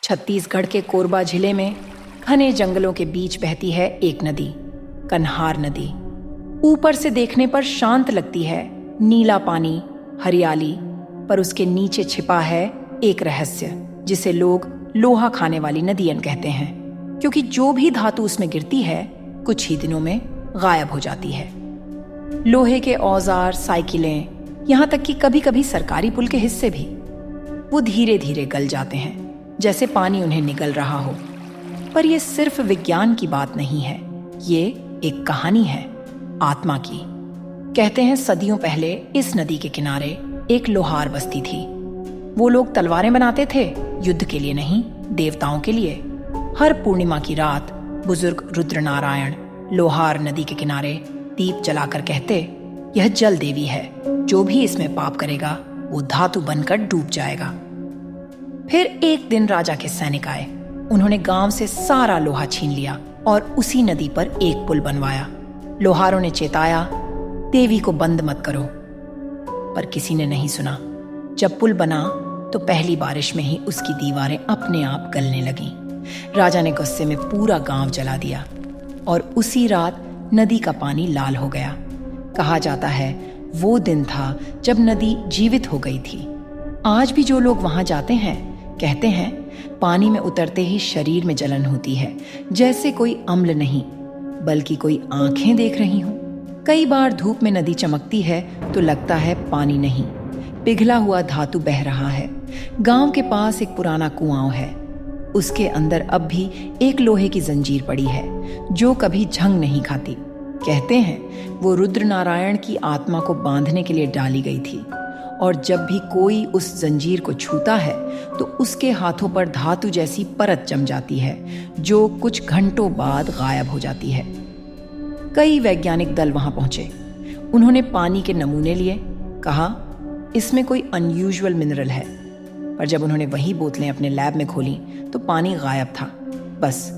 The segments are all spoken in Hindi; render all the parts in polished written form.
छत्तीसगढ़ के कोरबा जिले में घने जंगलों के बीच बहती है एक नदी, कन्हार नदी। ऊपर से देखने पर शांत लगती है, नीला पानी, हरियाली, पर उसके नीचे छिपा है एक रहस्य जिसे लोग लोहा खाने वाली नदियन कहते हैं, क्योंकि जो भी धातु उसमें गिरती है कुछ ही दिनों में गायब हो जाती है। लोहे के औजार, साइकिलें, यहाँ तक कि कभी कभी सरकारी पुल के हिस्से भी, वो धीरे धीरे गल जाते हैं जैसे पानी उन्हें निगल रहा हो। पर यह सिर्फ विज्ञान की बात नहीं है, ये एक कहानी है आत्मा की। कहते हैं सदियों पहले इस नदी के किनारे एक लोहार बस्ती थी। वो लोग तलवारें बनाते थे, युद्ध के लिए नहीं, देवताओं के लिए। हर पूर्णिमा की रात बुजुर्ग रुद्रनारायण लोहार नदी के किनारे दीप जलाकर कहते, यह जल देवी है, जो भी इसमें पाप करेगा वो धातु बनकर डूब जाएगा। फिर एक दिन राजा के सैनिक आए। उन्होंने गांव से सारा लोहा छीन लिया और उसी नदी पर एक पुल बनवाया। लोहारों ने चेताया, देवी को बंद मत करो, पर किसी ने नहीं सुना। जब पुल बना तो पहली बारिश में ही उसकी दीवारें अपने आप गलने लगीं। राजा ने गुस्से में पूरा गांव जला दिया और उसी रात नदी का पानी लाल हो गया। कहा जाता है वो दिन था जब नदी जीवित हो गई थी। आज भी जो लोग वहां जाते हैं कहते हैं पानी में उतरते ही शरीर में जलन होती है, जैसे कोई अम्ल नहीं बल्कि कोई आंखें देख रही हों। कई बार धूप में नदी चमकती है तो लगता है पानी नहीं, पिघला हुआ धातु बह रहा है। गांव के पास एक पुराना कुआं है, उसके अंदर अब भी एक लोहे की जंजीर पड़ी है जो कभी झंग नहीं खाती। कहते हैं वो रुद्रनारायण की आत्मा को बांधने के लिए डाली गई थी, और जब भी कोई उस जंजीर को छूता है तो उसके हाथों पर धातु जैसी परत जम जाती है जो कुछ घंटों बाद गायब हो जाती है। कई वैज्ञानिक दल वहां पहुंचे। उन्होंने पानी के नमूने लिए, कहा इसमें कोई अनयूजुअल मिनरल है, पर जब उन्होंने वही बोतलें अपने लैब में खोली तो पानी गायब था। बस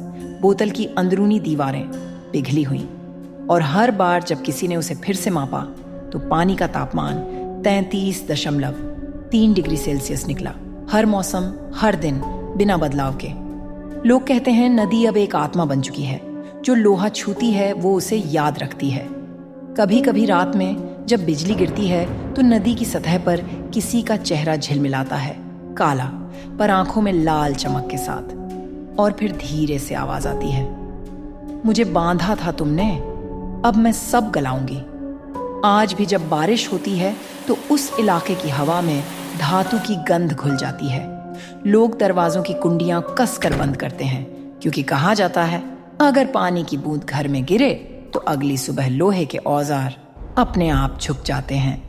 बोतल की अंदरूनी दीवारें पिघली हुई, और हर बार जब किसी ने उसे फिर से मापा तो पानी का तापमान 33.3 डिग्री सेल्सियस निकला। हर मौसम, हर दिन, बिना बदलाव के। लोग कहते हैं नदी अब एक आत्मा बन चुकी है, जो लोहा छूती है वो उसे याद रखती है। कभी कभी रात में जब बिजली गिरती है तो नदी की सतह पर किसी का चेहरा झिलमिलाता है, काला पर आंखों में लाल चमक के साथ, और फिर धीरे से आवाज आती है, मुझे बांधा था तुमने, अब मैं सब गलाऊंगी। आज भी जब बारिश होती है तो उस इलाके की हवा में धातु की गंध घुल जाती है। लोग दरवाजों की कुंडियां कसकर बंद करते हैं, क्योंकि कहा जाता है अगर पानी की बूंद घर में गिरे तो अगली सुबह लोहे के औजार अपने आप झुक जाते हैं।